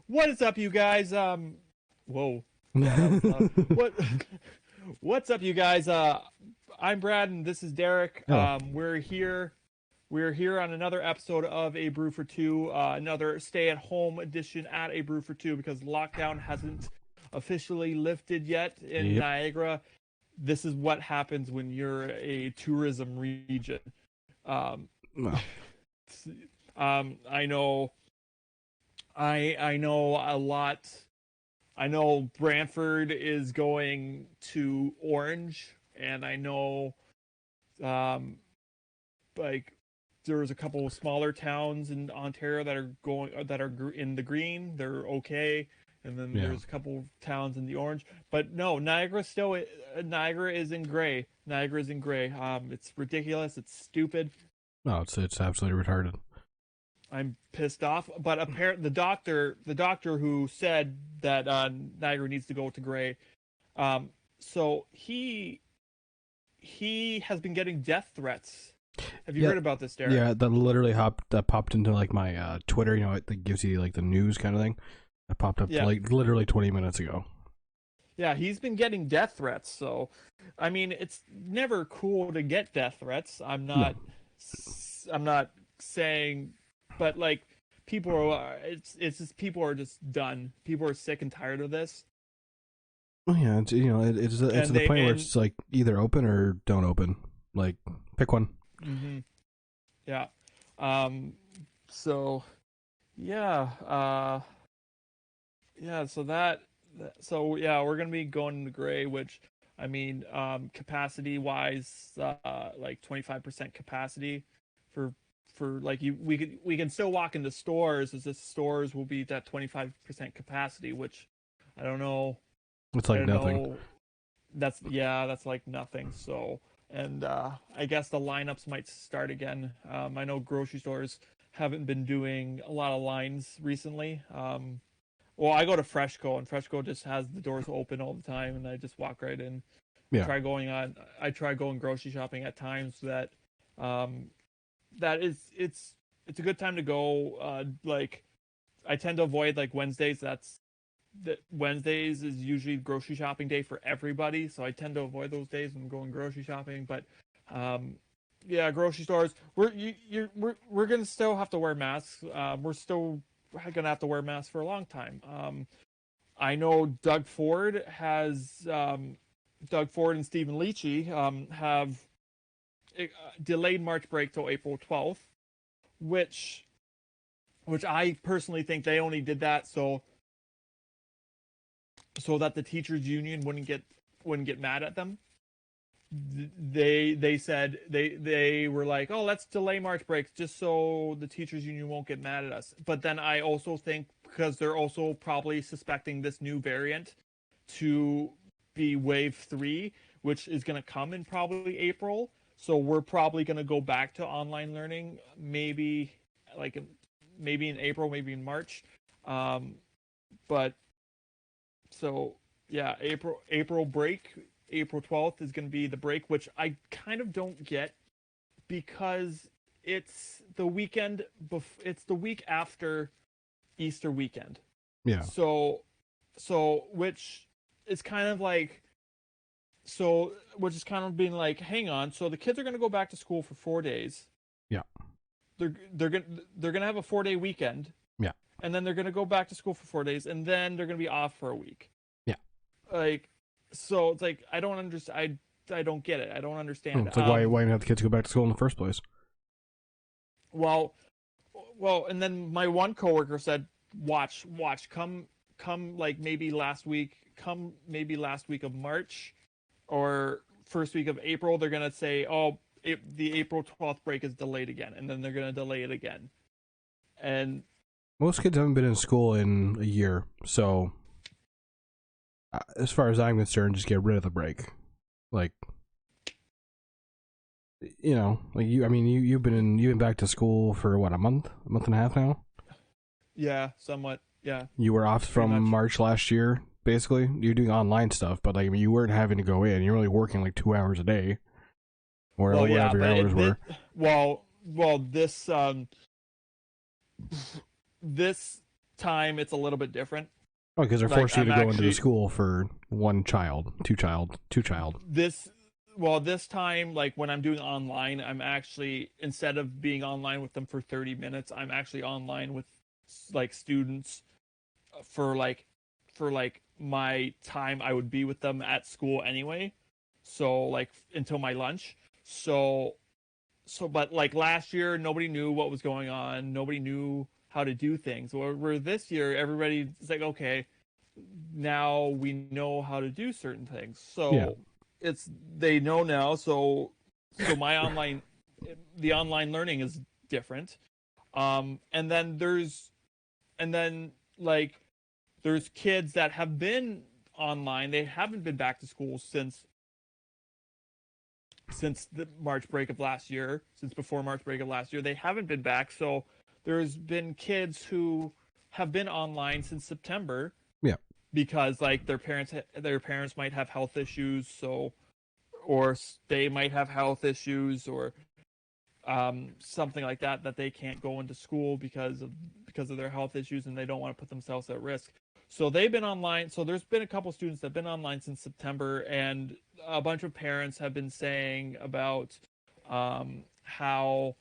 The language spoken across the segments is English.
What is up, you guys? Whoa, yeah, that was loud. What? What's up, you guys? I'm Brad, and this is Derek. Oh, We're here. We're here on another episode of A Brew for Two, another stay-at-home edition at A Brew for Two because lockdown hasn't officially lifted yet in yep. Niagara. This is what happens when you're a tourism region. Um, Well, I know. I know a lot. I know Brantford is going to orange, and I know um, like there's a couple of smaller towns in Ontario that are in the green. They're okay, and then yeah. there's a couple of towns in the orange. But no, Niagara is in gray. Niagara is in gray. It's ridiculous. It's stupid. No, it's absolutely retarded. I'm pissed off. But apparently, the doctor who said that Niagara needs to go to gray, so he has been getting death threats. Have you Yeah, heard about this, Derek? yeah. That my popped into like my Twitter. You know, it gives you like the news kind of thing. That popped up Yeah, like literally 20 minutes ago. yeah. He's been getting death threats. So, I mean, it's never cool to get death threats. No. I'm not saying, but like people are. It's just people are just done. People are sick and tired of this, Oh yeah, it's to and the they point where and it's like either open or don't open. Like pick one. hmm yeah. Um. So yeah. Yeah. So yeah, we're gonna be going into gray, which I mean, capacity wise, like 25% capacity for like we can still walk into stores. As the stores will be at 25% capacity, which I don't know. It's I like don't nothing. know. That's like nothing. So, and I guess the lineups might start again. I know grocery stores haven't been doing a lot of lines recently. Well, I go to Freshco, and Freshco just has the doors open all the time, and I just walk right in. Yeah. I try going grocery shopping at times um, that is it's a good time to go. Like I tend to avoid like Wednesdays. That Wednesdays is usually grocery shopping day for everybody, so I tend to avoid those days when I'm going grocery shopping. But um, yeah, grocery stores. We're gonna still have to wear masks. We're still gonna have to wear masks for a long time. I know Doug Ford and Stephen Leachy have delayed March break till April 12th, which I personally think they only did that so that the teachers union wouldn't get mad at them. They said they were like, oh, let's delay March breaks just so the teachers union won't get mad at us. But then I also think because they're also probably suspecting this new variant to be wave 3, which is going to come in probably April. So we're probably going to go back to online learning, like maybe in April, maybe in March. Um, but so yeah, April break, April 12th is going to be the break, which I kind of don't get because it's the it's the week after Easter weekend. Yeah. So which is kind of like which is kind of being like, hang on, so the kids are going to go back to school for 4 days. Yeah. They're going to have a 4-day weekend, Yeah. and then they're going to go back to school for 4 days, and then they're going to be off for a week. Yeah. Like, so it's like I don't understand. I don't get it. I don't understand. It's like why even have the kids go back to school in the first place? Well, and then my one coworker said, "Watch, come like maybe last week of March, or first week of April. They're gonna say, oh, the April 12th break is delayed again, and then they're gonna delay it again, and Most kids haven't been in school in a year, so as far as I'm concerned, just get rid of the break. Like, like you. I mean, you've been back to school for what, a month and a half now. yeah, somewhat, yeah, You were off pretty from much. March last year, basically. You're doing online stuff, but like, I mean, you weren't having to go in. You're only working like 2 hours a day, or Well, yeah, whatever your but hours it did. were. Well, this this time it's a little bit different. Oh, because they're Like forcing you I'm to go into the actually school for one child, two child. this well this time like when I'm doing online, I'm actually instead of being online with them for 30 minutes, I'm actually online with like students for like for like my time I would be with them at school anyway. So like until my lunch. So but like last year nobody knew what was going on. Nobody knew how to do things. Where this year everybody's like, okay, now we know how to do certain things. Yeah. So it's they know now. So my online the online learning is different. And then like there's kids that have been online. They haven't been back to school since the March break of last year, since before March break of last year. They haven't been back. So there's been kids who have been online since September Yeah. because like their parents might have health issues, so or they might have health issues or something like that they can't go into school because of their health issues and they don't want to put themselves at risk. So they've been online. So there's been a couple students that have been online since September, and a bunch of parents have been saying how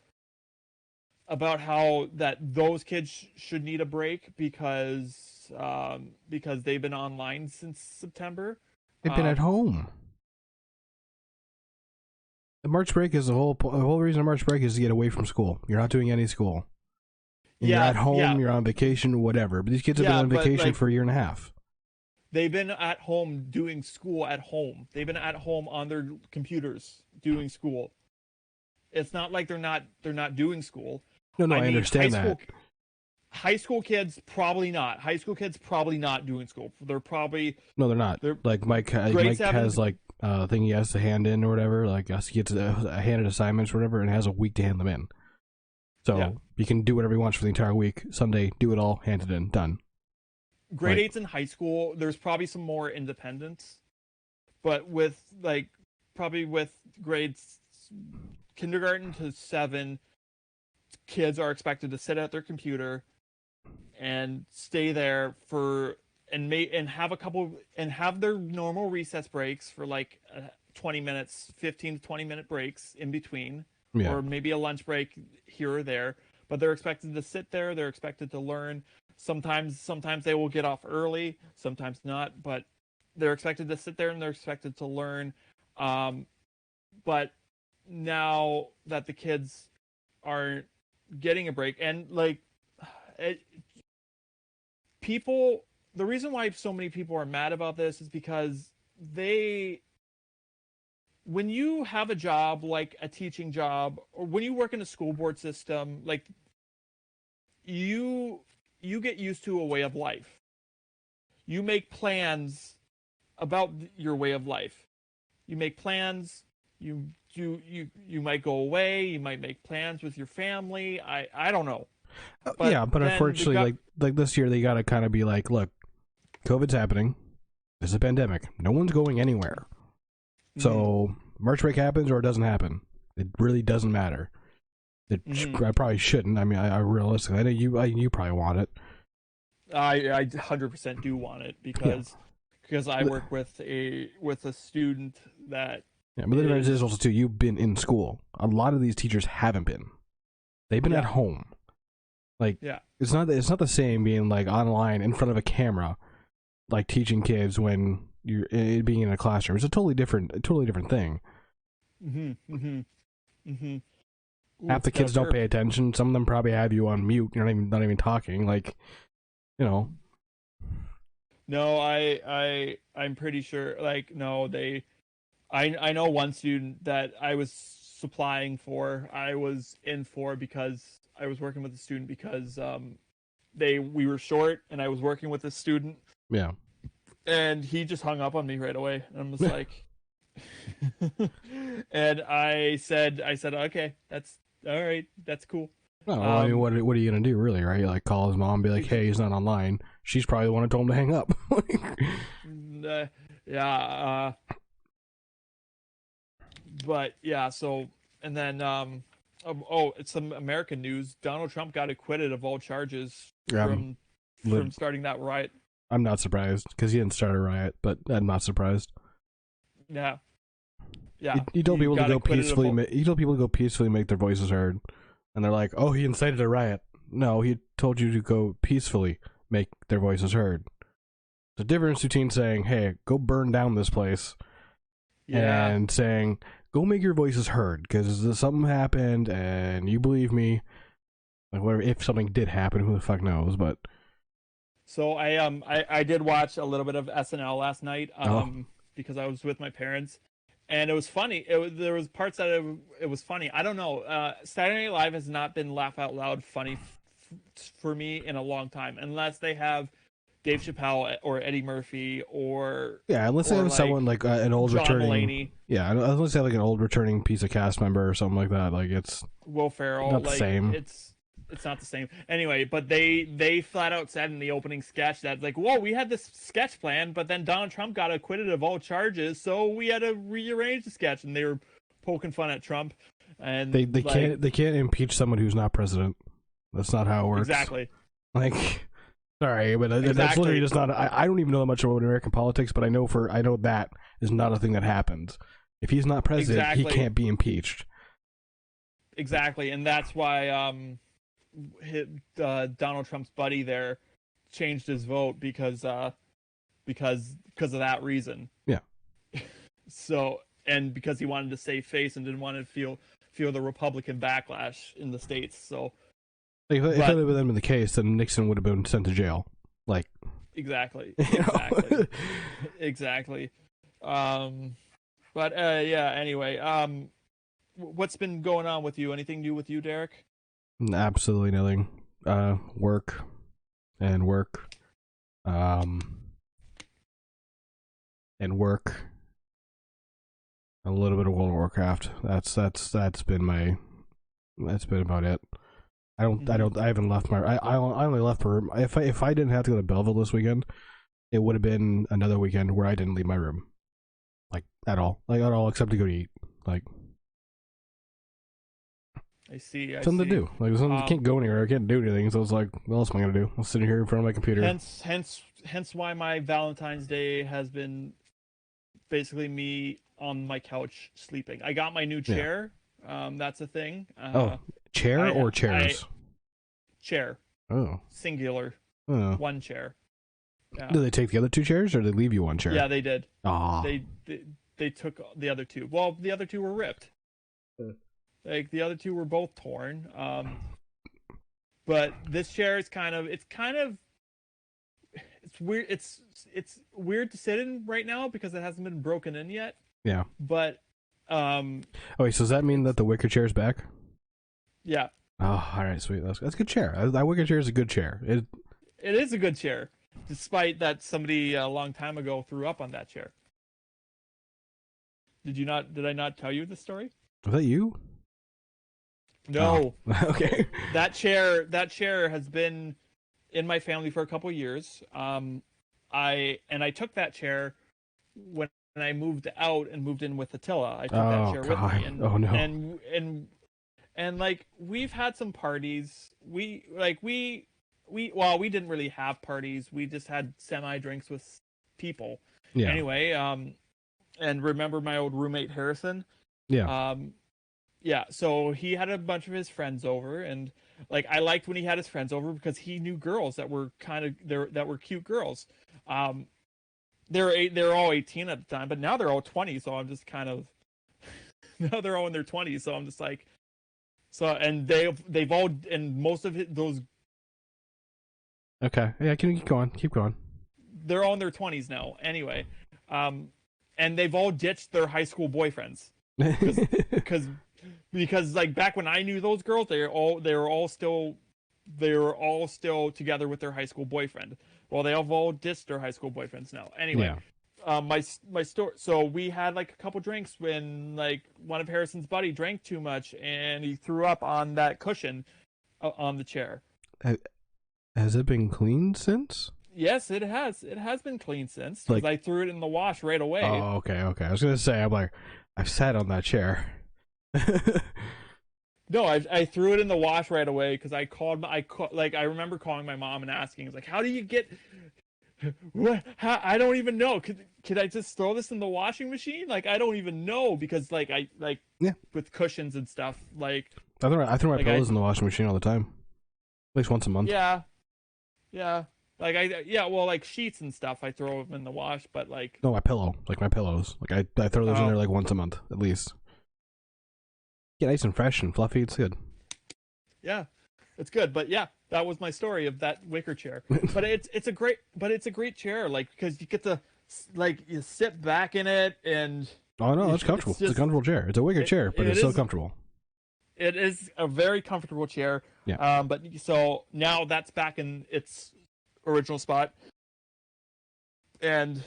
that those kids should need a break because they've been online since September. They've been at Um, home. The March break is the whole reason of March break is to get away from school. You're not doing any school. And you're at home, you're on vacation, whatever. But these kids have been on vacation like for a year and a half. they've been at home doing school at home. They've been at home on their computers doing school. It's not like they're not doing school. No, I mean, understand that. High school kids probably not. High school kids probably not doing school. They're probably No, they're not. Like Mike has like a thing he has to hand in or whatever. Like he gets handed assignments or whatever, and has a week to hand them in. So he can do whatever he wants for the entire week. Sunday, do it all, hand it in, done. grade eights in high school. There's probably some more independence, but probably with grades kindergarten to 7, kids are expected to sit at their computer and stay there for and have their normal recess breaks for like 20 minutes, 15 to 20-minute breaks in between, or maybe a lunch break here or there. But they're expected to sit there. They're expected to learn. Sometimes they will get off early, sometimes not, but they're expected to sit there and they're expected to learn. But now that the kids aren't getting a break, and like the reason why so many people are mad about this is because when you have a job like a teaching job, or when you work in a school board system, like you get used to a way of life. You make plans about your way of life. You make plans. You might go away. You might make plans with your family. I don't know. But unfortunately, like this year, they got to kind of be like, look, COVID's happening. This is a pandemic. No one's going anywhere. So March break happens or it doesn't happen. It really doesn't matter. I probably shouldn't. I mean, I realistically, I know you probably want it. I 100% do want it because I work with a student that. Yeah, but the difference is also too, you've been in school. A lot of these teachers haven't been. They've been at home. Like it's not the same being like online in front of a camera, like teaching kids when you're being in a classroom. It's a totally different thing. Half the kids don't pay attention. Some of them probably have you on mute. You're not even talking. Like, you know. No, I'm pretty sure. Like, no, I know one student that I was supplying for. I was in for because I was working with a student because we were short and I was working with a student. Yeah. And he just hung up on me right away. And I was like, and I said, okay, that's all right. That's cool. Well, I mean, what are you gonna do, really, right? Like, call his mom and be like, hey, he's not online. She's probably the one who told him to hang up. But yeah, so and then it's some American news. Donald Trump got acquitted of all charges from starting that riot. I'm not surprised because he didn't start a riot, but I'm not surprised. Yeah. Yeah. He told people to go peacefully. He told people to go peacefully make their voices heard, and they're like, "Oh, he incited a riot." No, he told you to go peacefully make their voices heard. The difference between saying, "Hey, go burn down this place," and saying, "Go make your voices heard," because something happened, and you believe me. Like whatever, if something did happen, who the fuck knows? But so I did watch a little bit of SNL last night because I was with my parents. And it was funny. There was parts that it was funny. I don't know. Saturday Night Live has not been laugh out loud funny for me in a long time, unless they have Dave Chappelle or Eddie Murphy or unless they have someone like an old John returning. Mulaney. Yeah, unless they have like an old returning piece of cast member or something like that. Like it's Will Ferrell. Not the same. It's not the same. Anyway, but they flat out said in the opening sketch that like, whoa, we had this sketch plan, but then Donald Trump got acquitted of all charges, so we had to rearrange the sketch, and they were poking fun at Trump. And they can't impeach someone who's not president. That's not how it works. Exactly. Like, sorry, but that's literally just not. I don't even know that much about American politics, but I know that is not a thing that happens. If he's not president, he can't be impeached. Exactly, and that's why Donald Trump's buddy there changed his vote because of that reason. Yeah. So, and because he wanted to save face and didn't want to feel the Republican backlash in the States. So if that had been the case, then Nixon would have been sent to jail. Like exactly. Exactly. Anyway, what's been going on with you? Anything new with you, Derek? Absolutely nothing. Work. And work. And work. A little bit of World of Warcraft. That's been about it. I haven't left I only left for if I didn't have to go to Belleville this weekend, it would have been another weekend where I didn't leave my room. Like at all except to go to eat. Like I see. Something to do. Like I can't go anywhere. I can't do anything. So it's like, what else am I gonna do? I'll sit here in front of my computer. Hence why my Valentine's Day has been basically me on my couch sleeping. I got my new chair. Yeah. That's a thing. Chair or chairs? Chair. Oh. Singular. Oh. One chair. Yeah. Did they take the other two chairs, or did they leave you one chair? Yeah, they did. Ah. They took the other two. Well, the other two were ripped. Like the other two were both torn. But this chair is kind of weird. It's weird to sit in right now because it hasn't been broken in yet. Yeah. But wait, so does that mean that the wicker chair's back? Yeah. Oh, all right, sweet. That's a good chair. That wicker chair is a good chair. It is a good chair, despite that somebody a long time ago threw up on that chair. Did I not tell you the story? Was that you? No. Oh. Okay. That chair has been in my family for a couple of years. I took that chair when I moved out and moved in with Attila. I took that chair with me. And, oh no. And like we've had some parties. We didn't really have parties. We just had semi drinks with people. Yeah. Anyway, and remember my old roommate Harrison? Yeah. Yeah, so he had a bunch of his friends over, and like I liked when he had his friends over because he knew girls that were that were cute girls. They're all 18 at the time, but now they're all 20, so I'm just kind of now they're all in their 20s, so I'm just like and they've all and most of those. Okay, yeah, can you keep going? They're all in their 20s now, anyway, and they've all ditched their high school boyfriends because like back when I knew those girls, they were all still together with their high school boyfriend. Well, they have all ditched their high school boyfriends now. Anyway, yeah. My story. So we had like a couple drinks when like one of Harrison's buddy drank too much and he threw up on that cushion on the chair. Has it been cleaned since? Yes, it has. It has been cleaned since because I threw it in the wash right away. Oh, okay. I was gonna say, I've sat on that chair. No, I threw it in the wash right away because I remember calling my mom and asking, like, how do you get what? How, I don't even know. Could I just throw this in the washing machine? Like, I don't even know because I Yeah. with cushions and stuff. Like, I throw my pillows in the washing machine all the time, at least once a month. Yeah, yeah. Well, like sheets and stuff, I throw them in the wash, but like No, my pillows. Like I throw those in there like once a month at least. Get nice and fresh and fluffy. It's good. Yeah, it's good. But yeah, that was my story of that wicker chair. But it's a great chair, like because you get to like you sit back in it and oh no, it's comfortable. It's a comfortable chair. It's a wicker chair, but it's still comfortable. It is a very comfortable chair. Yeah. But so now that's back in its original spot. And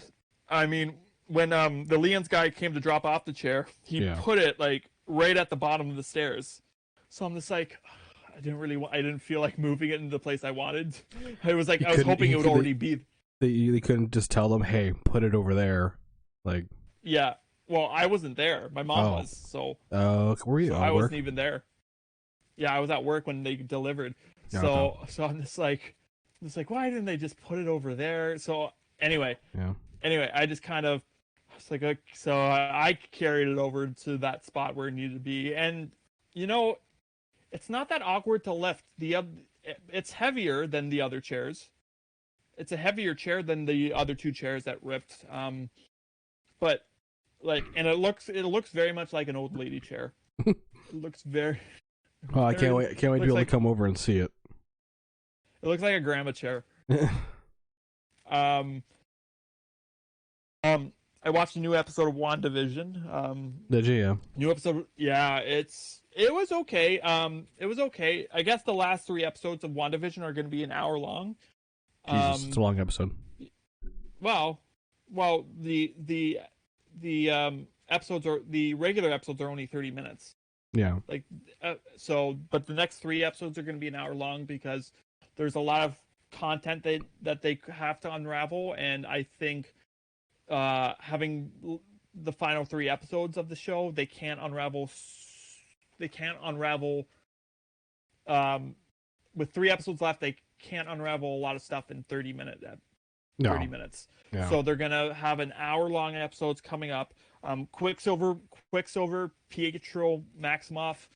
I mean, when the Leon's guy came to drop off the chair, he put it like right at the bottom of the stairs. So I'm just like, I didn't feel like moving it into the place I wanted. I was like, I was hoping it would already be. They couldn't just tell them, hey, put it over there, like. Yeah. Well, I wasn't there. My mom was. So. Were you? So I wasn't even there. Yeah, I was at work when they delivered. So I'm just like, why didn't they just put it over there? So anyway. Yeah. Anyway, I just kind of, I was like, so I carried it over to that spot where it needed to be, and it's not that awkward to lift. It's heavier than the other chairs. It's a heavier chair than the other two chairs that ripped. But like, and it looks very much like an old lady chair. It looks very. Oh, I can't wait to be able to come over and see it. It looks like a grandma chair. I watched a new episode of WandaVision. Did you? Yeah. New episode. Yeah, it was okay. It was okay. I guess the last 3 episodes of WandaVision are going to be an hour long. Jesus, it's a long episode. Well, the episodes are the regular episodes are only 30 minutes. Yeah. Like, but the next 3 episodes are going to be an hour long because there's a lot of content that they have to unravel, and I think having the final 3 episodes of the show, they can't unravel with 3 episodes left. They can't unravel a lot of stuff in 30 minutes. Yeah. So they're gonna have an hour-long episodes coming up. Quicksilver, Pietro Maximoff,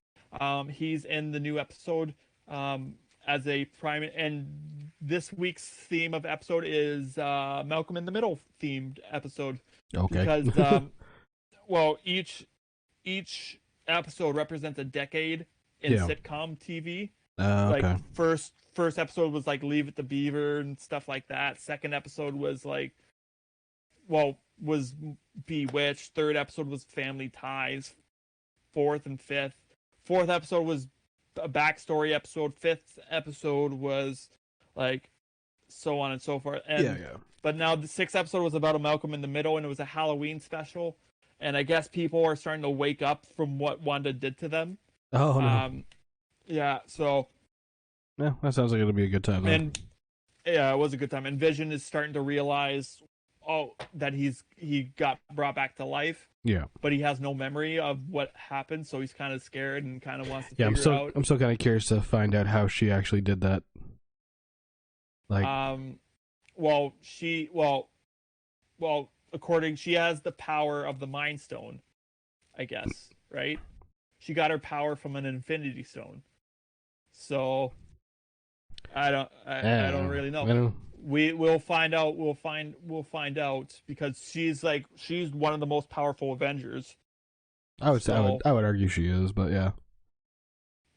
he's in the new episode as a prime, and this week's theme of episode is Malcolm in the Middle themed episode. Okay. Because well, each episode represents a decade in sitcom TV. Okay. Like first episode was like Leave It to Beaver and stuff like that. Second episode was like, was Bewitched. Third episode was Family Ties. Fourth and fifth. Fourth episode was a backstory episode. Fifth episode was like so on and so forth. And, But now the 6th episode was about a Malcolm in the Middle, and it was a Halloween special. And I guess people are starting to wake up from what Wanda did to them. Oh no. Yeah. So. Yeah, that sounds like it'll be a good time. And yeah, it was a good time. And Vision is starting to realize, that he got brought back to life. Yeah. But he has no memory of what happened, so he's kind of scared and kind of wants to figure out. I'm still kind of curious to find out how she actually did that. Like. She has the power of the Mind Stone, I guess, right? She got her power from an Infinity Stone. So I don't really know. We'll find out. We'll find out because she's one of the most powerful Avengers. I would argue she is, but yeah.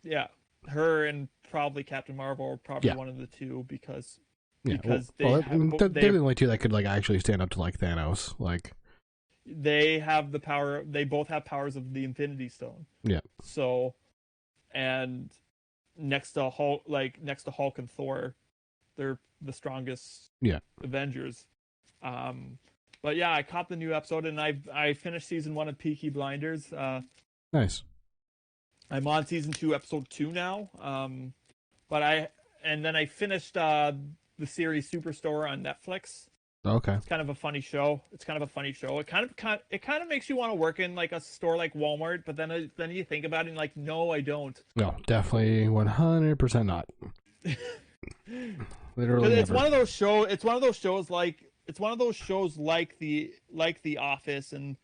Yeah, her and probably Captain Marvel are probably one of the two because they're the only two that could like actually stand up to like Thanos. Like they have the power. They both have powers of the Infinity Stone. Yeah. So, and next to Hulk and Thor, they're the strongest Avengers. But yeah, I caught the new episode and I finished season 1 of Peaky Blinders. Nice. I'm on season 2, episode 2 now. Then I finished the series Superstore on Netflix. Okay. It's kind of a funny show. It kind of makes you want to work in like a store like Walmart, but then you think about it and like, no, I don't. No, definitely 100% not. Literally Because it's never. one of those shows. It's one of those shows like the Office and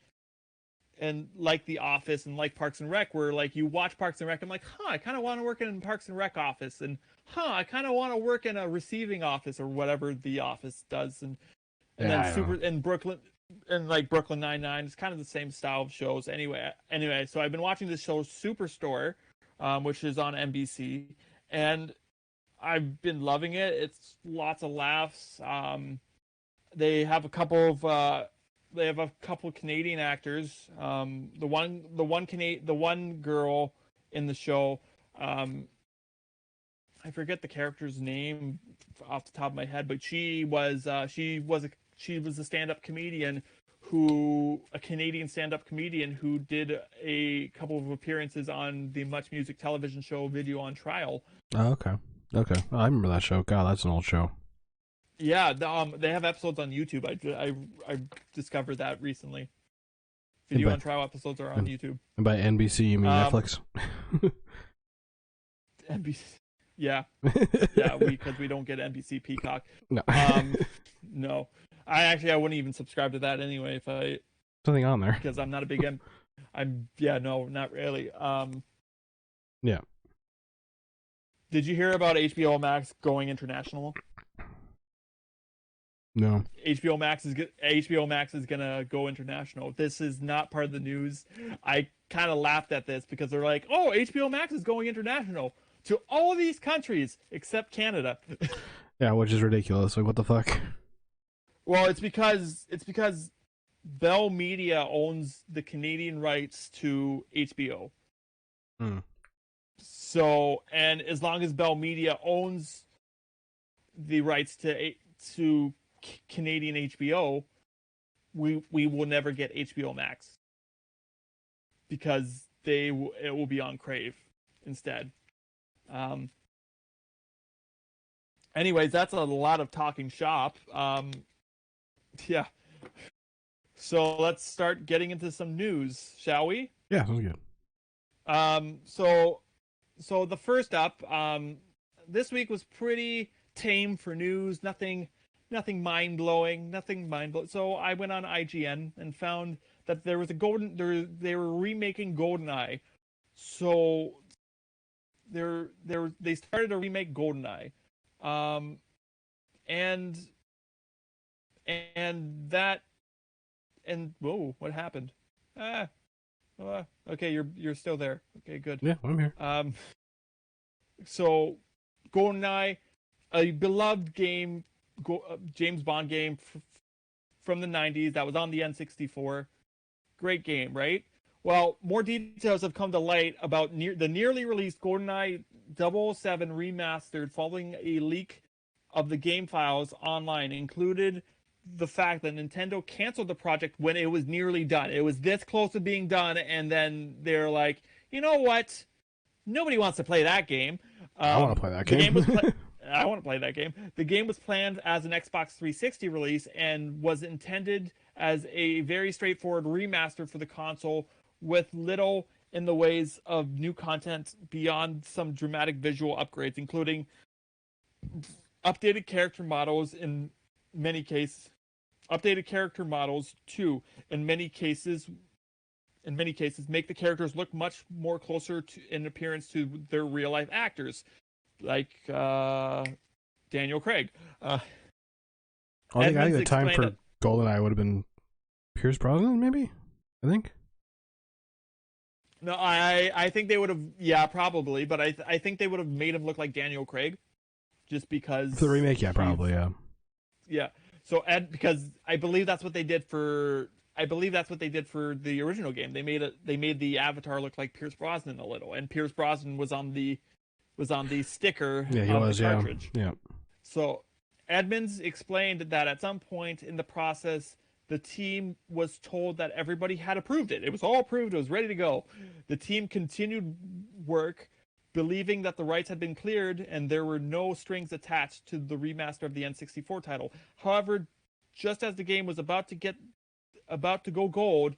like Parks and Rec, where like you watch Parks and Rec, I'm like, I kind of want to work in Parks and Rec office, and I kind of want to work in a receiving office or whatever the office does, and Yeah, then I know. in Brooklyn and like Brooklyn Nine-Nine. It's kind of the same style of shows. Anyway, so I've been watching this show Superstore, which is on NBC, and I've been loving it. It's lots of laughs. They have a couple of Canadian actors. The one girl in the show, I forget the character's name off the top of my head, but she was a stand-up comedian a Canadian stand-up comedian who did a couple of appearances on the Much Music television show Video on Trial. Oh, okay. Okay. Oh, I remember that show. God, that's an old show. Yeah, they have episodes on YouTube. I discovered that recently. Video on Trial episodes are on YouTube. And by NBC, you mean Netflix? NBC. Yeah. Yeah, because we don't get NBC Peacock. No. No. I wouldn't even subscribe to that anyway if I something on there. Because I'm not a big no, not really. Yeah. Did you hear about HBO Max going international? No. HBO Max is gonna go international. This is not part of the news. I kind of laughed at this because they're like, "Oh, HBO Max is going international to all of these countries except Canada." Yeah, which is ridiculous. Like, what the fuck? Well, it's because Bell Media owns the Canadian rights to HBO. So, and as long as Bell Media owns the rights to Canadian HBO, we will never get HBO Max because it will be on Crave instead. Anyways, that's a lot of talking shop. Yeah. So let's start getting into some news, shall we? Yeah, sounds good. So the first up, this week was pretty tame for news. Nothing mind blowing. So I went on IGN and found that there was they were remaking GoldenEye. So they started to remake GoldenEye, and whoa, what happened? Okay, you're still there. Okay, good. Yeah, I'm here. So GoldenEye, a beloved game, James Bond game from the 90s that was on the N64. Great game, right? Well, more details have come to light about the nearly released GoldenEye 007 remastered following a leak of the game files online. Included the fact that Nintendo canceled the project when it was nearly done. It was this close to being done, and then they're like, you know what? Nobody wants to play that game. I want to play that game. I want to play that game. The game was planned as an Xbox 360 release and was intended as a very straightforward remaster for the console with little in the ways of new content beyond some dramatic visual upgrades, including updated character models in many cases, updated character models too. In many cases, make the characters look much more closer in appearance to their real life actors, like Daniel Craig. I think the time for GoldenEye would have been Pierce Brosnan, maybe. I think. No, I think they would have, yeah, probably, but I think they would have made him look like Daniel Craig, just because for the remake, yeah, probably, yeah. Yeah. So because I believe that's what they did for the original game. They made the avatar look like Pierce Brosnan a little, and Pierce Brosnan was on the sticker of the cartridge. Yeah. So Edmonds explained that at some point in the process, the team was told that everybody had approved it. It was all approved. It was ready to go. The team continued work, believing that the rights had been cleared and there were no strings attached to the remaster of the N64 title. However, just as the game was about to go gold,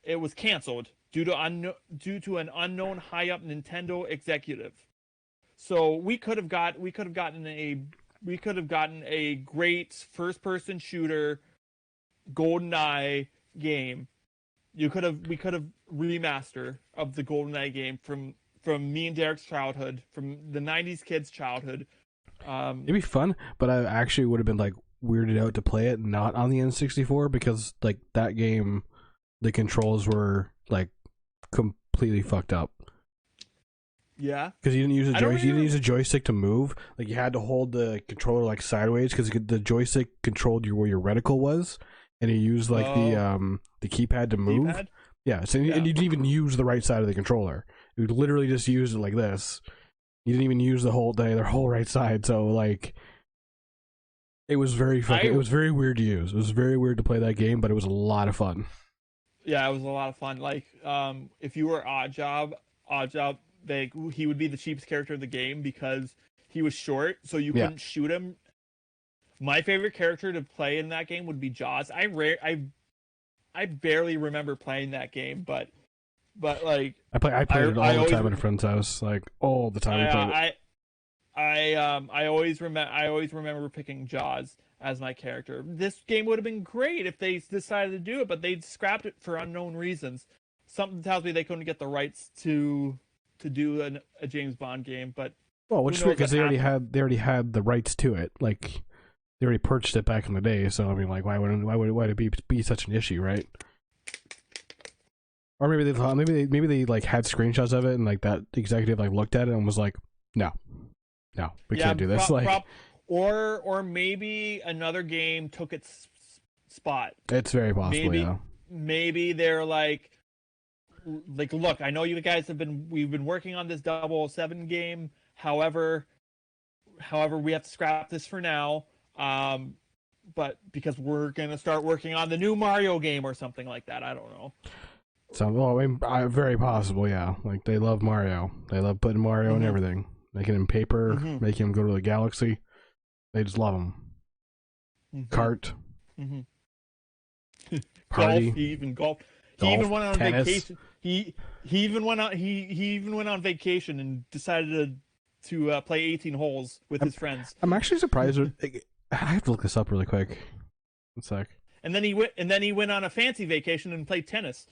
it was canceled due to an unknown high up Nintendo executive. So we could have gotten a great first person shooter GoldenEye game. We could have remaster of the GoldenEye game from me and Derek's childhood, from the '90s kids' childhood. It'd be fun, but I actually would have been like weirded out to play it not on the N64 because like that game, the controls were like completely fucked up. Yeah, because you didn't use you didn't use a joystick to move. Like you had to hold the controller like sideways because the joystick controlled where your reticle was, and you used like the keypad to move. Keypad? Yeah, so yeah. And you didn't even use the right side of the controller. You literally just used it like this. You didn't even use the whole right side. So like, it was very fucking. It was very weird to use. It was very weird to play that game, but it was a lot of fun. Yeah, it was a lot of fun. Like, if you were Oddjob, he would be the cheapest character of the game because he was short, so you couldn't shoot him. My favorite character to play in that game would be Jaws. I barely remember playing that game, but like I played it all the time at a friend's house, like all the time. I always remember picking Jaws as my character. This game would have been great if they decided to do it, but they scrapped it for unknown reasons. Something tells me they couldn't get the rights to do a James Bond game, but which is weird because they already had the rights to it. Like they already purchased it back in the day. So I mean, like, why would it be such an issue, right? Or maybe they thought maybe they like had screenshots of it and like that executive like looked at it and was like, no, we can't do this. Or maybe another game took its spot. It's very possible. Maybe they're like, look, I know you guys we've been working on this 007 game. However, we have to scrap this for now. But because we're gonna start working on the new Mario game or something like that. I don't know. So, very possible, yeah. Like they love Mario. They love putting Mario in everything, making him paper, making him go to the galaxy. They just love him. Kart. Party. Golf. He even golf. He even went on vacation. He even went on vacation and decided to play 18 holes with his friends. I'm actually surprised. I have to look this up really quick. One sec. And then he went on a fancy vacation and played tennis.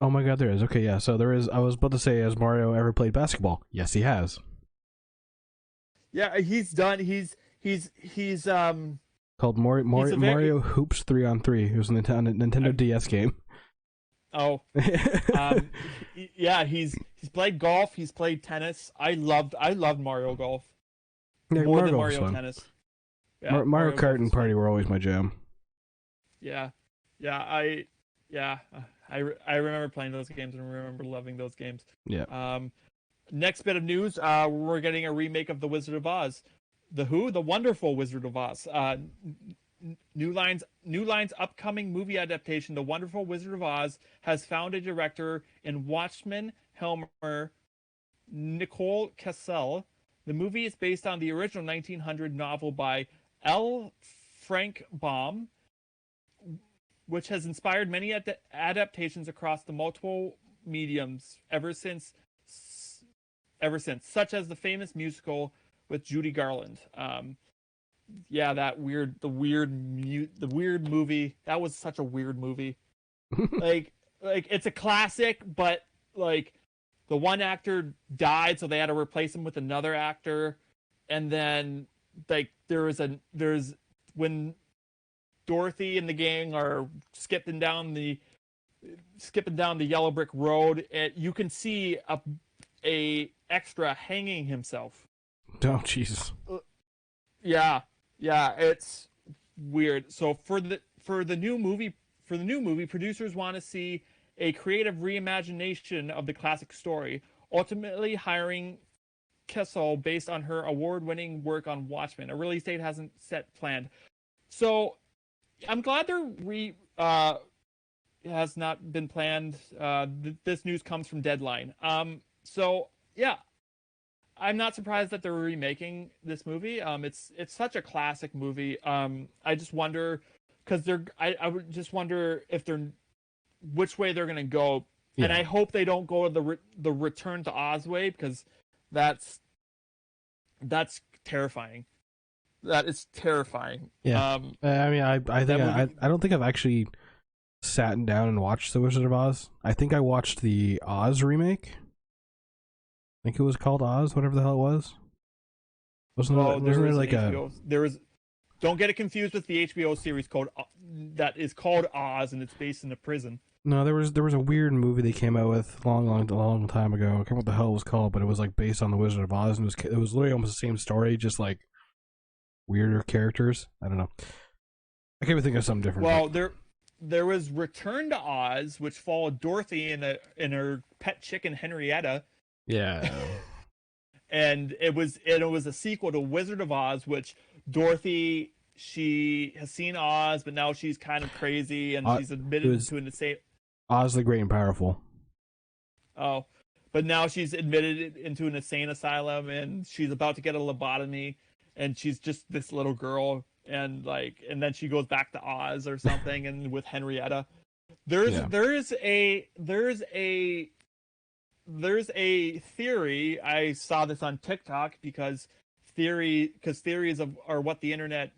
Oh my god, there is. Okay, yeah. So there is. I was about to say, has Mario ever played basketball? Yes, he has. Yeah, he's done. He's called Mario Hoops 3-on-3. It was a Nintendo DS game. Oh, yeah. He's played golf. He's played tennis. I loved Mario Golf more than Mario Tennis. Yeah, Mario Kart and Party were always my jam. Yeah. I remember playing those games and remember loving those games. Yeah. Next bit of news, we're getting a remake of The Wizard of Oz. The Wonderful Wizard of Oz. New Line's upcoming movie adaptation, The Wonderful Wizard of Oz, has found a director in Watchmen Helmer Nicole Cassell. The movie is based on the original 1900 novel by L. Frank Baum, which has inspired many adaptations across the multiple mediums ever since, such as the famous musical with Judy Garland. The weird movie. That was such a weird movie. like it's a classic, but like the one actor died, so they had to replace him with another actor, and then like there's when Dorothy and the gang are skipping down the yellow brick road, you can see a extra hanging himself. Oh Jesus. Yeah, it's weird. So for the new movie, producers want to see a creative reimagination of the classic story, ultimately hiring Kessel based on her award-winning work on Watchmen. A release date hasn't set planned. So I'm glad has not been planned. This news comes from Deadline. So yeah, I'm not surprised that they're remaking this movie. It's such a classic movie. I just wonder because I would just wonder if they're which way they're gonna go, and Yeah. I hope they don't go the Return to Oz way because that's terrifying. That is terrifying. Yeah. I mean, I think I don't think I've actually sat down and watched The Wizard of Oz. I think I watched the Oz remake. I think it was called Oz, whatever the hell it was. Wasn't there like HBO, there was. Don't get it confused with the HBO series that is called Oz, and it's based in a prison. No, there was a weird movie they came out with long time ago. I can't remember what the hell it was called, but it was like based on The Wizard of Oz, and it was literally almost the same story, just like weirder characters. I don't know. I can't even think of something different. Well, there was Return to Oz, which followed Dorothy in her pet chicken Henrietta. Yeah. And it was a sequel to Wizard of Oz, which Dorothy, she has seen Oz, but now she's kind of crazy and she's admitted to an insane. Oz the Great and Powerful. Oh, but now she's admitted into an insane asylum, and she's about to get a lobotomy, and she's just this little girl, and then she goes back to Oz or something, and with Henrietta, there's a theory. I saw this on TikTok because theories are what the internet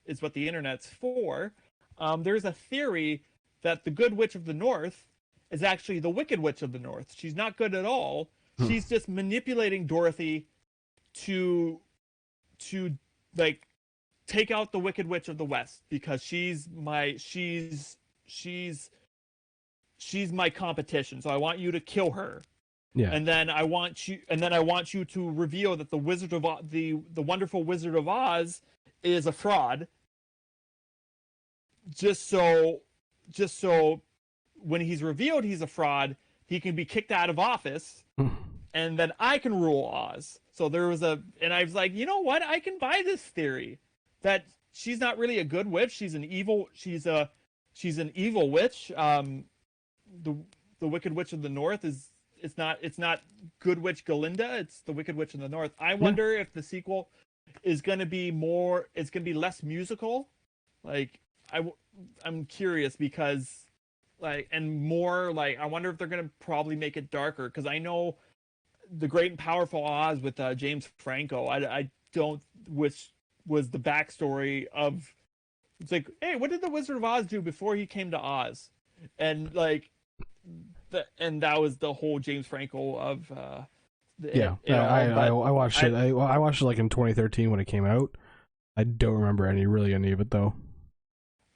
is, what the internet's for. There's a theory that the Good Witch of the North is actually the Wicked Witch of the North. She's not good at all. She's just manipulating Dorothy to like take out the Wicked Witch of the West because she's my competition. So I want you to kill her. Yeah. And then I want you to reveal that the the wonderful Wizard of Oz is a fraud. Just so when he's revealed he's a fraud, he can be kicked out of office, and then I can rule Oz. So and I was like, you know what? I can buy this theory that she's not really a good witch. She's an evil witch. The Wicked Witch of the North is. It's not Good Witch Galinda. It's the Wicked Witch in the North. I wonder if the sequel is going to be more. It's going to be less musical. Like I'm curious because and more I wonder if they're going to probably make it darker because I know the Great and Powerful Oz with James Franco. I don't which was the backstory of. It's like, hey, what did the Wizard of Oz do before he came to Oz? And and that was the whole James Franco of I watched it. I watched it in 2013 when it came out. I don't remember any of it though.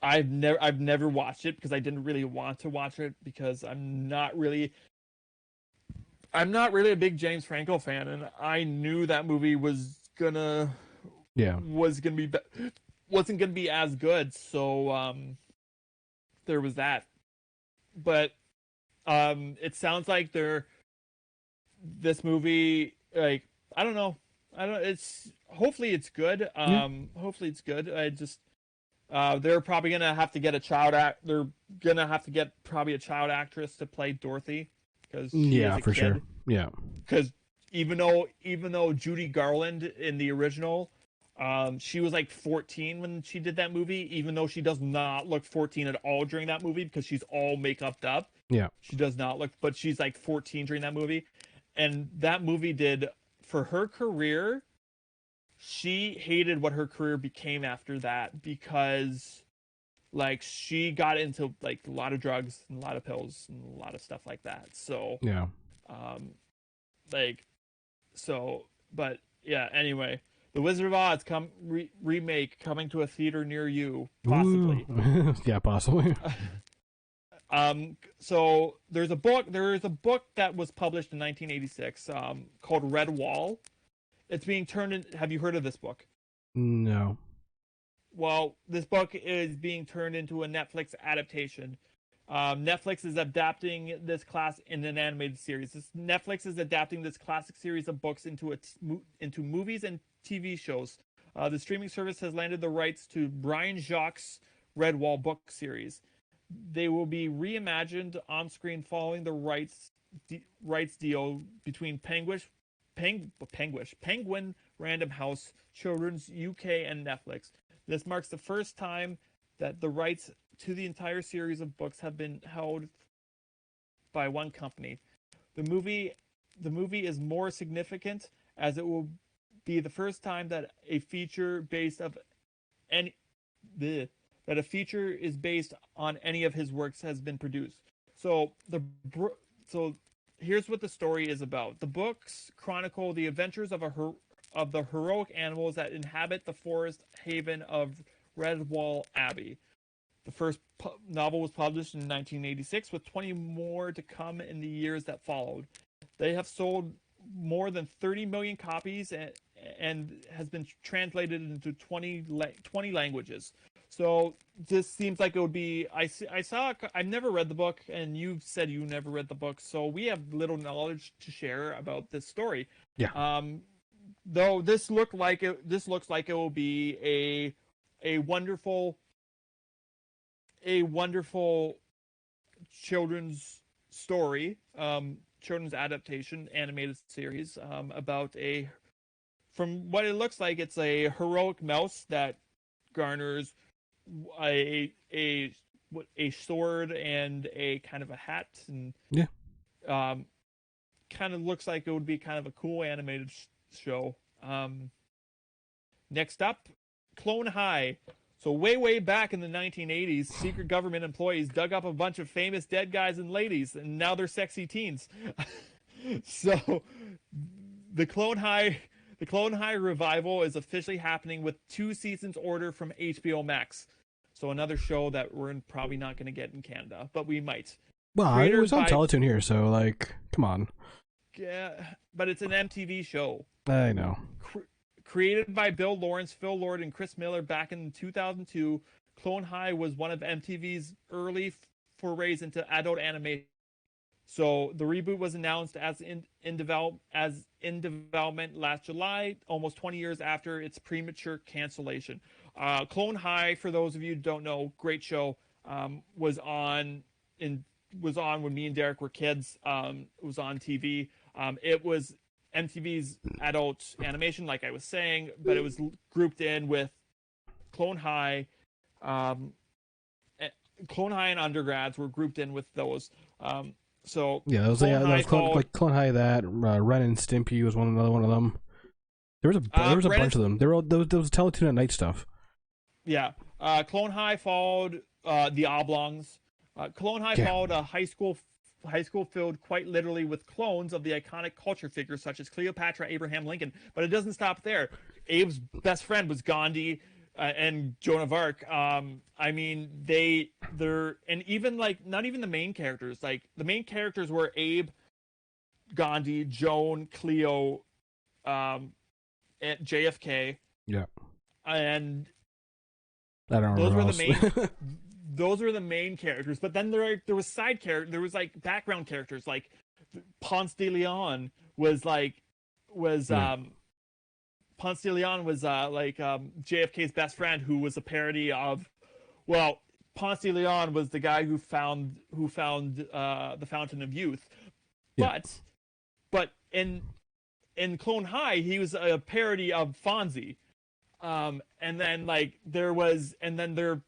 I've never watched it because I didn't really want to watch it because I'm not really a big James Franco fan, and I knew that movie wasn't gonna be as good. So there was that, but. It sounds like this movie, I don't know. Hopefully it's good. Hopefully it's good. They're probably going to have to get they're going to have to get probably a child actress to play Dorothy. Cause for sure. Yeah. Cause even though Judy Garland in the original, she was 14 when she did that movie, even though she does not look 14 at all during that movie because she's all makeup up. Yeah. She does not look, but she's 14 during that movie. And that movie did, for her career, she hated what her career became after that because, she got into, a lot of drugs and a lot of pills and a lot of stuff like that. So, yeah. But yeah, anyway. The Wizard of Oz remake coming to a theater near you, possibly. Yeah, possibly. So there is a book that was published in 1986 called Red Wall. It's being turned in. Have you heard of this book? No. Well, this book is being turned into a Netflix adaptation. Netflix is adapting this in an animated series. Netflix is adapting this classic series of books into movies and TV shows. The streaming service has landed the rights to Brian Jacques' Red Wall book series. They will be reimagined on screen following the rights deal between Penguin Random House, Children's UK, and Netflix. This marks the first time that the rights to the entire series of books have been held by one company. The movie is more significant as it will be the first time that a feature is based on any of his works has been produced. So here's what the story is about. The books chronicle the adventures of the heroic animals that inhabit the forest haven of Redwall Abbey. The first novel was published in 1986, with 20 more to come in the years that followed. They have sold more than 30 million copies and has been translated into 20 languages. So this seems like it would be. I've never read the book, and you said you never read the book, so we have little knowledge to share about this story. Yeah. Though this looks like it will be a wonderful children's story, children's adaptation animated series about from what it looks like, it's a heroic mouse that garners a sword and a kind of a hat, and kind of looks like it would be kind of a cool animated show. Next up, Clone High. So way back in the 1980s, secret government employees dug up a bunch of famous dead guys and ladies, and now they're sexy teens. So the Clone High revival is officially happening with 2 seasons order from HBO Max. So another show that we're probably not going to get in Canada, but we might. Well, it was on Teletoon here, so like, come on. Yeah, but it's an MTV show. I know. Created by Bill Lawrence, Phil Lord, and Chris Miller back in 2002, Clone High was one of MTV's early forays into adult animation. So the reboot was announced as in development last July, almost 20 years after its premature cancellation. Clone High, for those of you who don't know, great show. Was on when me and Derek were kids. It was on TV. It was MTV's adult animation, like I was saying, but it was grouped in with Clone High. Clone High and undergrads were grouped in with those. So yeah, that was Clone High. That Ren and Stimpy was another one of them. There was a bunch of them. There were those Teletoon at Night stuff. Yeah, Clone High followed the Oblongs. Clone High followed a high school filled quite literally with clones of the iconic culture figures such as Cleopatra, Abraham Lincoln. But it doesn't stop there. Abe's best friend was Gandhi and Joan of Arc. I mean, they're and even like not even the main characters. Like the main characters were Abe, Gandhi, Joan, Cleo, and JFK. Yeah. And I don't those were else. the main. Those were the main characters, but then there was side characters. There was like background characters, like Ponce de Leon was Ponce de Leon was JFK's best friend, who was a parody of. Well, Ponce de Leon was the guy who found the Fountain of Youth, but in Clone High he was a parody of Fonzie, and then like there was and then their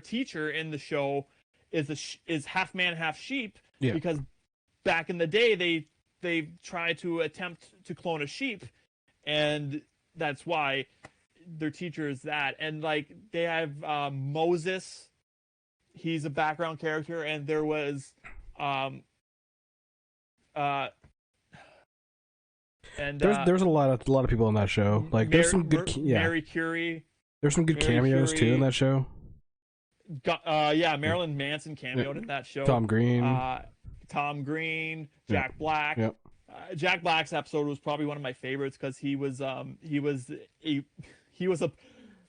teacher in the show is half man, half sheep, because back in the day they tried to attempt to clone a sheep, and that's why their teacher is that. And like they have Moses, he's a background character, and there was there's a lot of people in that show. Like there's some good Mary Curie. There's some good cameos too in that show. Marilyn Manson cameoed in that show. Tom Green, Jack Black. Yep. Jack Black's episode was probably one of my favorites because he was a.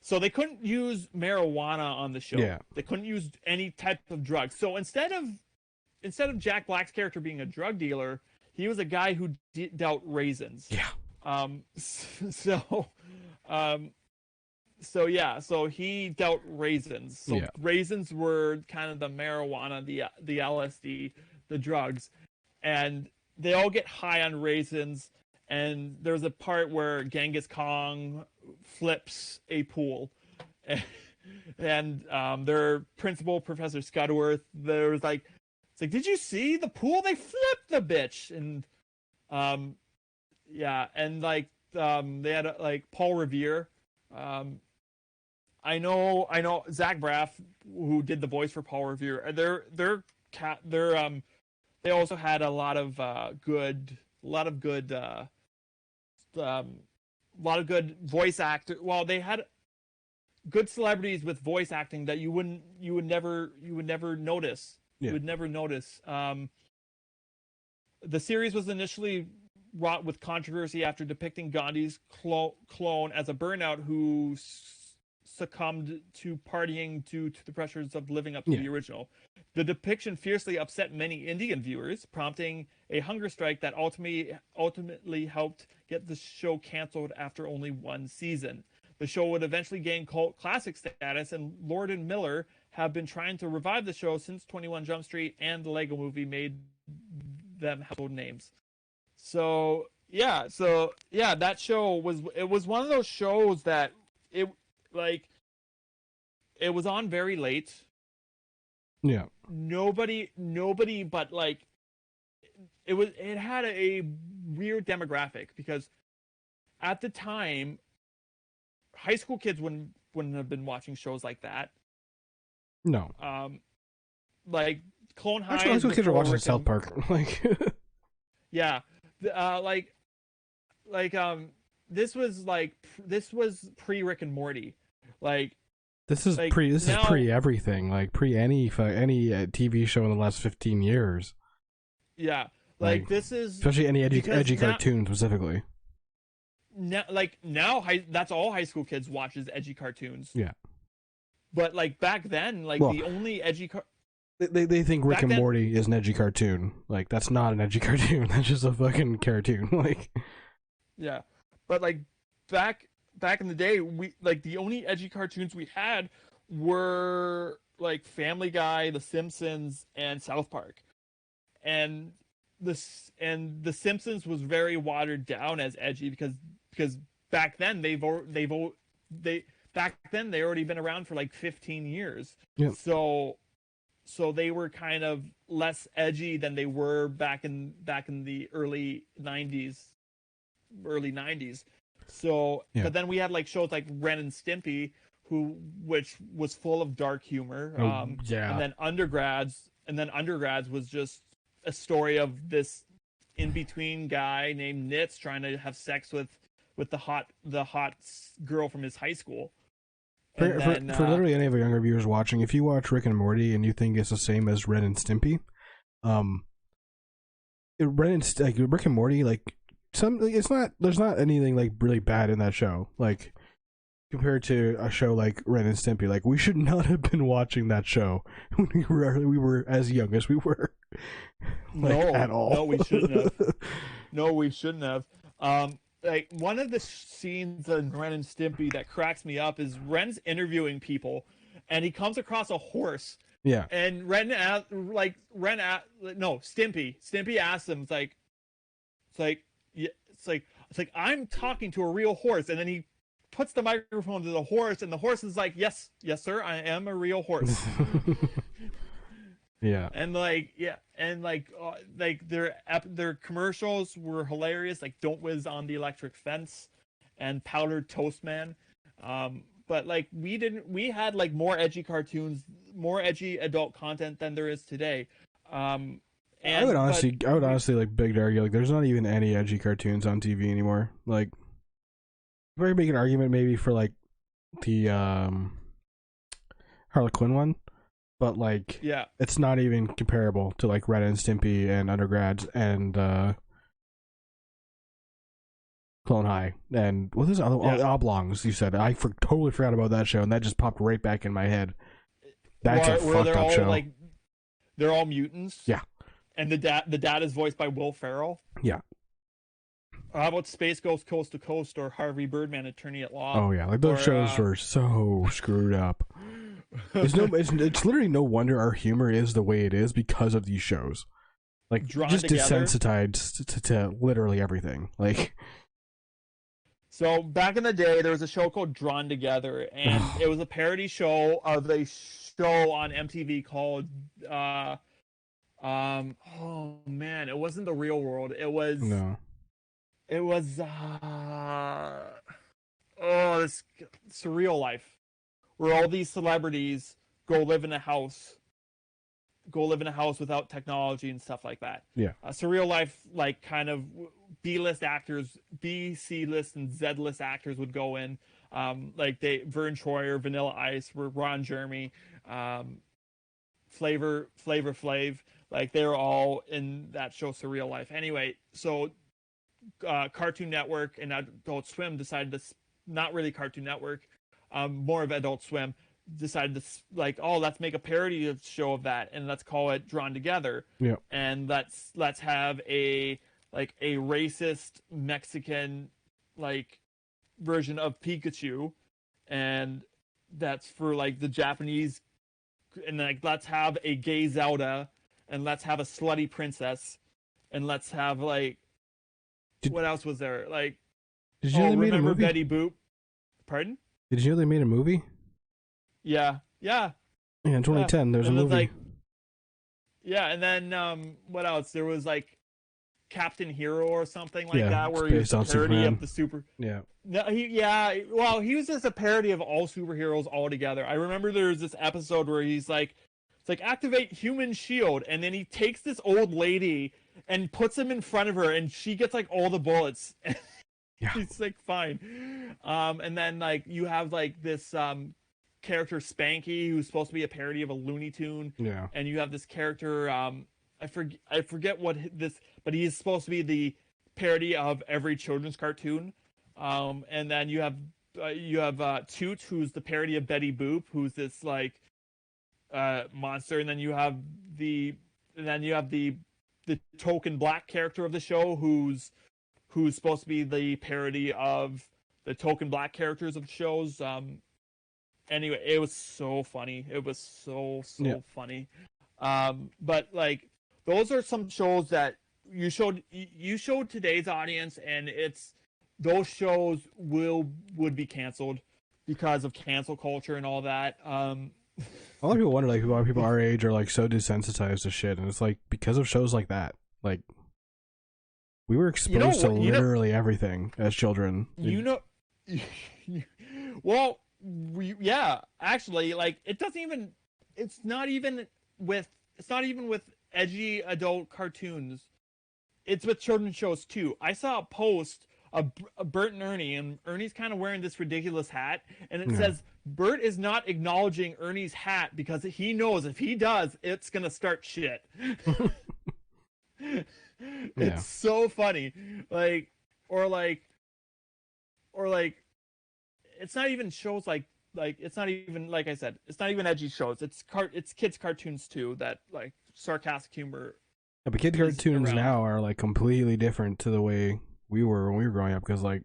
So they couldn't use marijuana on the show. Yeah. They couldn't use any type of drug. So instead of Jack Black's character being a drug dealer, he was a guy who dealt raisins. Yeah. So he dealt raisins. So raisins were kind of the marijuana, the LSD, the drugs. and they all get high on raisins. And there's a part where Genghis Khan flips a pool, and their principal, Professor Scudworth, there's like, it's like, did you see the pool? They flipped the bitch, and yeah, and like they had like Paul Revere. I know Zach Braff, who did the voice for Paul Revere. They also had a lot of good voice actor. Well, they had good celebrities with voice acting that you would never notice. Yeah. You would never notice. The series was initially wrought with controversy after depicting Gandhi's clone as a burnout who succumbed to partying due to the pressures of living up to the original. The depiction fiercely upset many Indian viewers, prompting a hunger strike that ultimately helped get the show canceled after only one season. The show would eventually gain cult classic status, and Lord and Miller have been trying to revive the show since 21 Jump Street and the Lego Movie made them household names. So that show was one of those shows that it was on very late. Yeah. Nobody but like it had a weird demographic, because at the time high school kids wouldn't have been watching shows like that. No. Like Clone High. Actually, high school kids are watching South Park. Like yeah. This was pre Rick and Morty. Like this is pre everything, like pre any TV show in the last 15 years. Yeah, like this is especially any edgy cartoon specifically. Now, that's all high school kids watch is edgy cartoons. Yeah, but like back then, the only edgy they think Rick and Morty is an edgy cartoon. Like that's not an edgy cartoon. That's just a fucking cartoon. Like yeah, but like back in the day, we the only edgy cartoons we had were like Family Guy, The Simpsons, and South Park. And the Simpsons was very watered down as edgy because back then they already been around for like 15 years. Yep. So they were kind of less edgy than they were back in the early 90s. So, yeah. But then we had like shows like Ren and Stimpy, which was full of dark humor. Yeah. And then Undergrads was just a story of this in-between guy named Nitz trying to have sex with the hot girl from his high school. For literally any of our younger viewers watching, if you watch Rick and Morty and you think it's the same as Ren and Stimpy, Rick and Morty, it's not. There's not anything like really bad in that show. Like compared to a show like Ren and Stimpy, like we should not have been watching that show when we were as young as we were. At all. No, we shouldn't have. No, we shouldn't have. Like one of the scenes in Ren and Stimpy that cracks me up is Ren's interviewing people, and he comes across a horse. Yeah. And Stimpy asks him, it's like I'm talking to a real horse, and then he puts the microphone to the horse, and the horse is like, yes sir, I am a real horse. Yeah. And their commercials were hilarious, like Don't Whiz on the Electric Fence and Powdered Toast Man. But like we had like more edgy cartoons, more edgy adult content than there is today. I would honestly like big argue like there's not even any edgy cartoons on TV anymore. Like very big an argument maybe for like the Harley Quinn one, but like yeah, it's not even comparable to like Ren and Stimpy and Undergrads and Clone High and what is Oblongs. You said totally forgot about that show, and that just popped right back in my head. That's a fucked up show. Like, they're all mutants. Yeah. And the dad is voiced by Will Ferrell. Yeah. How about Space Ghost Coast to Coast or Harvey Birdman, Attorney at Law? Oh yeah, like those shows were so screwed up. It's literally no wonder our humor is the way it is because of these shows. like drawn just together. desensitized to literally everything. Like, so back in the day, there was a show called Drawn Together, and it was a parody show of a show on MTV called oh man, it wasn't The Real World. It was no. This Surreal Life, where all these celebrities go live in a house without technology and stuff like that. Yeah. Surreal Life, like kind of B-list actors, B, C-list, and Z-list actors would go in. Like Vern Troyer, Vanilla Ice, Ron Jeremy, Flavor Flav, like they were all in that show Surreal Life. Anyway, so Cartoon Network and Adult Swim decided to, not really Cartoon Network, more of Adult Swim, decided to like, oh, let's make a parody of show of that and let's call it Drawn Together. Yeah. And let's have a racist Mexican like version of Pikachu, and that's for like the Japanese, and like let's have a gay Zelda, and let's have a slutty princess, and let's have like what else was there? Like, did you know they made a movie? Betty Boop? Pardon? Did you know they made a movie? Yeah. Yeah, in 2010, there's a movie. Like, yeah, and then what else? There was like Captain Hero or something like that, where he was a parody of the super. Yeah. No, he was just a parody of all superheroes all together. I remember there was this episode where he's like, it's like activate human shield, and then he takes this old lady and puts him in front of her, and she gets like all the bullets. Yeah. He's like, fine. And then like you have like this character Spanky, who's supposed to be a parody of a Looney Tune. Yeah. And you have this character, I forget what this, but he is supposed to be the parody of every children's cartoon. And then you have Toot, who's the parody of Betty Boop, who's this like monster, and then you have the token black character of the show, who's supposed to be the parody of the token black characters of shows. Anyway, it was so funny. It was so funny. But like, those are some shows that you showed today's audience, and those shows would be canceled because of cancel culture and all that. A lot of people wonder, like, why people our age are like so desensitized to shit, and it's like because of shows like that. Like, we were exposed to literally everything as children. Well, actually, like, it's not even with edgy adult cartoons. It's with children's shows too. I saw a post of Bert and Ernie, and Ernie's kind of wearing this ridiculous hat, and it says Bert is not acknowledging Ernie's hat because he knows if he does, it's gonna start shit. It's so funny. Like, it's not even shows like it's not even, like I said, it's not even edgy shows. It's kids cartoons too, that like sarcastic humor. Yeah, but kids cartoons now are like completely different to the way we were when we were growing up, because like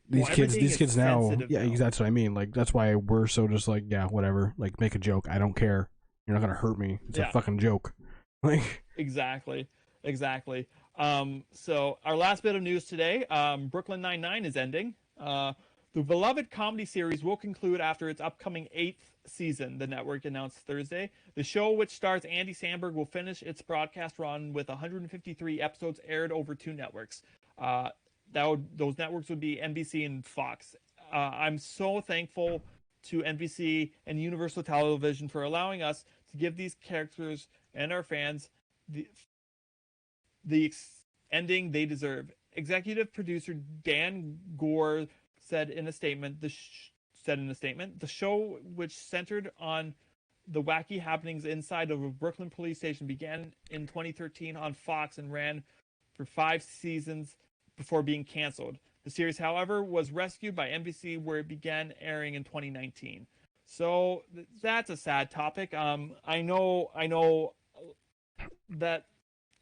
these kids now, that's what I mean. Like, that's why we're so just like, yeah, whatever, like, make a joke, I don't care, you're not gonna hurt me, it's a fucking joke. Like, exactly. So our last bit of news today, Brooklyn Nine-Nine is ending. The beloved comedy series will conclude after its upcoming 8th season, the network announced Thursday. The show, which stars Andy Samberg, will finish its broadcast run with 153 episodes aired over 2 networks. Those networks would be NBC and Fox. I'm so thankful to NBC and Universal Television for allowing us to give these characters and our fans the ending they deserve. Executive producer Dan Gore said in a statement, the show, which centered on the wacky happenings inside of a Brooklyn police station, began in 2013 on Fox and ran for 5 seasons before being canceled. The series, however, was rescued by NBC, where it began airing in 2019. So that's a sad topic. I know that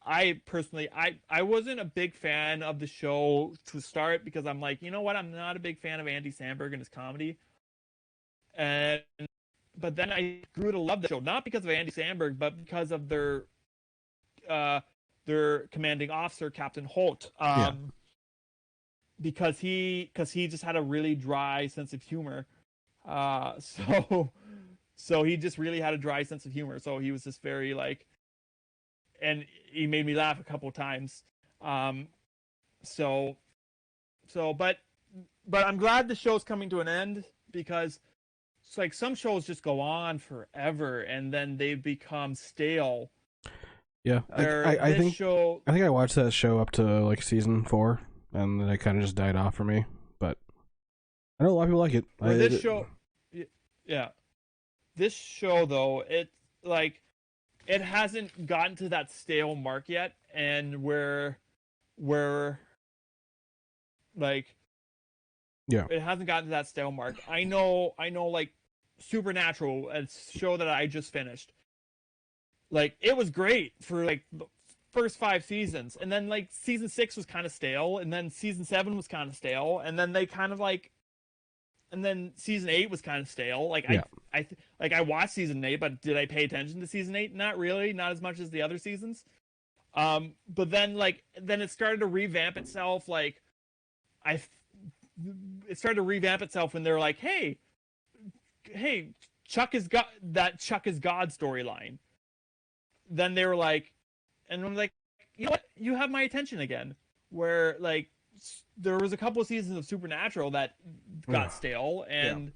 I personally, I wasn't a big fan of the show to start, because I'm like, you know what, I'm not a big fan of Andy Samberg and his comedy. But then I grew to love the show, not because of Andy Samberg, but because of their their commanding officer, Captain Holt, because he just had a really dry sense of humor. So he just really had a dry sense of humor. So he was just very like, and he made me laugh a couple of times. But I'm glad the show's coming to an end, because it's like some shows just go on forever and then they become stale. Yeah, I think I watched that show up to like season 4, and then it kind of just died off for me. But I know a lot of people like it. This show though, it hasn't gotten to that stale mark yet, and where like, yeah, it hasn't gotten to that stale mark. I know like Supernatural, a show that I just finished, like it was great for like the first 5 seasons, and then like season 6 was kind of stale, and then season 7 was kind of stale, and then they kind of like, and then season 8 was kind of stale. Like I watched season 8, but did I pay attention to season 8? Not really, not as much as the other seasons. But then it started to revamp itself. Like it started to revamp itself when they're like, hey, Chuck is God storyline. Then they were like, and I'm like, you know what? You have my attention again. Where like there was a couple of seasons of Supernatural that got stale, and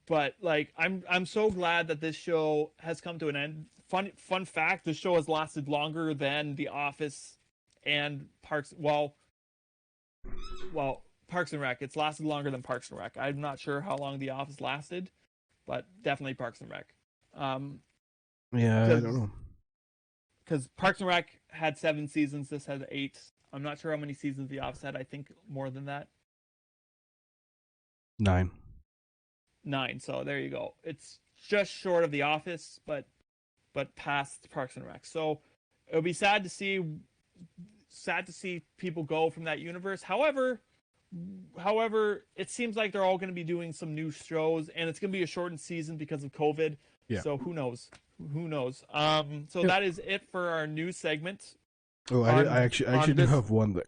but like I'm so glad that this show has come to an end. Fun fact: this show has lasted longer than The Office and Parks. Well, Parks and Rec. It's lasted longer than Parks and Rec. I'm not sure how long The Office lasted, but definitely Parks and Rec. Yeah, I don't know. Because Parks and Rec had 7 seasons. This had 8. I'm not sure how many seasons The Office had. I think more than that. 9. So there you go. It's just short of The Office, but past Parks and Rec. So it'll be sad to see people go from that universe. However, it seems like they're all going to be doing some new shows, and it's going to be a shortened season because of COVID. Yeah. So who knows? That is it for our news segment. Oh, I actually do have one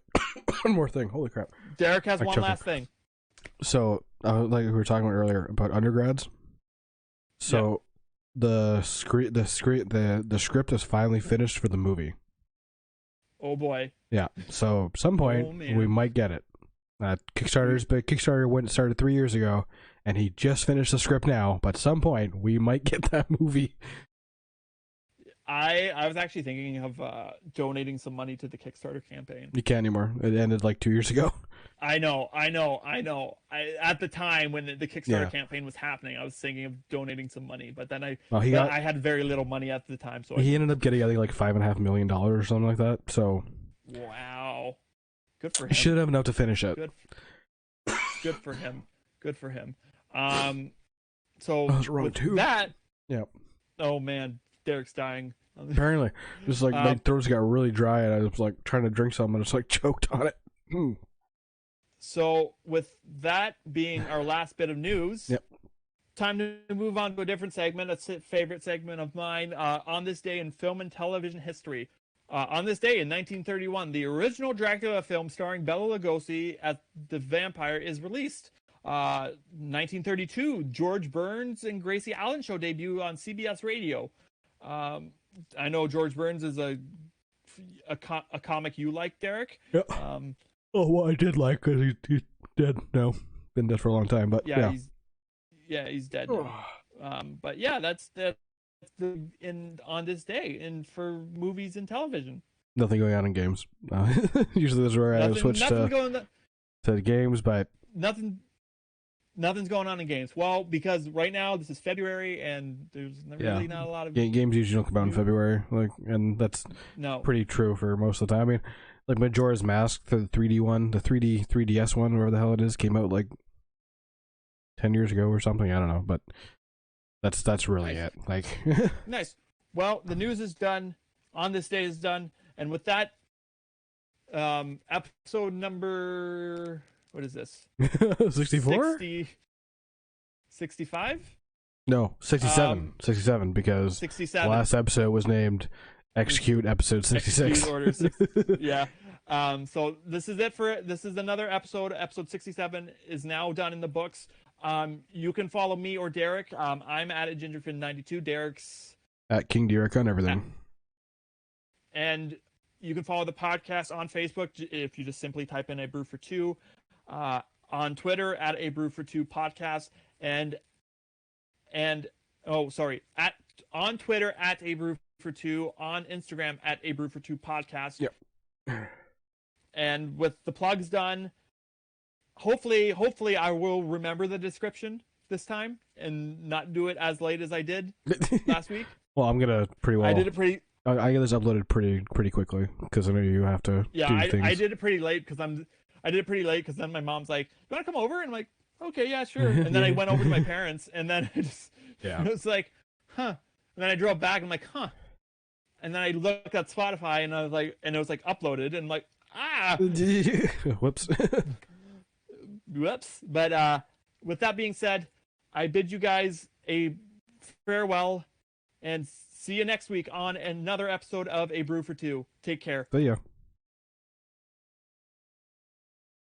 more thing. Holy crap! Derek has one last thing. So, like we were talking about earlier about undergrads. So, the script is finally finished for the movie. Oh boy! Yeah. So, at some point we might get it. Kickstarter started 3 years ago, and he just finished the script now. But at some point we might get that movie. I was actually thinking of donating some money to the Kickstarter campaign. You can't anymore. It ended like 2 years ago. I know. At the time when the Kickstarter campaign was happening, I was thinking of donating some money, but then I had very little money at the time, so he ended up getting, I think, like $5.5 million or something like that. So wow, good for him. He should have enough to finish it. Good for him. So I was wrong too. That. Yeah. Oh man, Derek's dying. Apparently, just like my throats got really dry, and I was like trying to drink something, and I just like choked on it. So, with that being our last bit of news, time to move on to a different segment, a favorite segment of mine. On this day in film and television history. On this day in 1931, the original Dracula film starring Bela Lugosi as the vampire is released. 1932, George Burns and Gracie Allen show debut on CBS Radio. I know George Burns is a comic you like, Derek. Yeah. Well, I did like, because he's dead now. Been dead for a long time, but he's dead now. But yeah, that's on this day and for movies and television. Nothing going on in games. Usually this is where I switch to games, but nothing's going on in games. Well, because right now this is February and there's really not a lot of games usually don't come out in February, and that's pretty true for most of the time. I mean, like Majora's Mask, the 3D one, the 3DS one, whatever the hell it is, came out like 10 years ago or something. I don't know, but that's really it. Like nice. Well, the news is done. On this day is done, and with that, episode number, what is this? 64? 65? No, 67. 67, because 67. the last episode was named Execute episode 66. Execute order 6. Yeah. So this is another episode. Episode 67 is now done in the books. You can follow me or Derek. I'm at @GingerFin92. Derek's at King Derek on everything. And you can follow the podcast on Facebook if you just simply type in A Brew for Two. On Twitter at A Brew for Two podcast on Twitter at A Brew for Two, on Instagram at A Brew for Two podcast. Yep. And with the plugs done, hopefully I will remember the description this time and not do it as late as I did last week. Well, I'm gonna pretty well. I did it pretty. I get this uploaded pretty quickly because I know you have to. Yeah, do things. I did it pretty late because then my mom's like, "You want to come over?" And I'm like, "Okay, yeah, sure." And then I went over to my parents, and then it was like, "Huh." And then I drove back, and I'm like, "Huh." And then I looked at Spotify, and I was like, and it was like uploaded, and I'm like, ah. Whoops. Whoops. But with that being said, I bid you guys a farewell, and see you next week on another episode of A Brew for Two. Take care. See ya.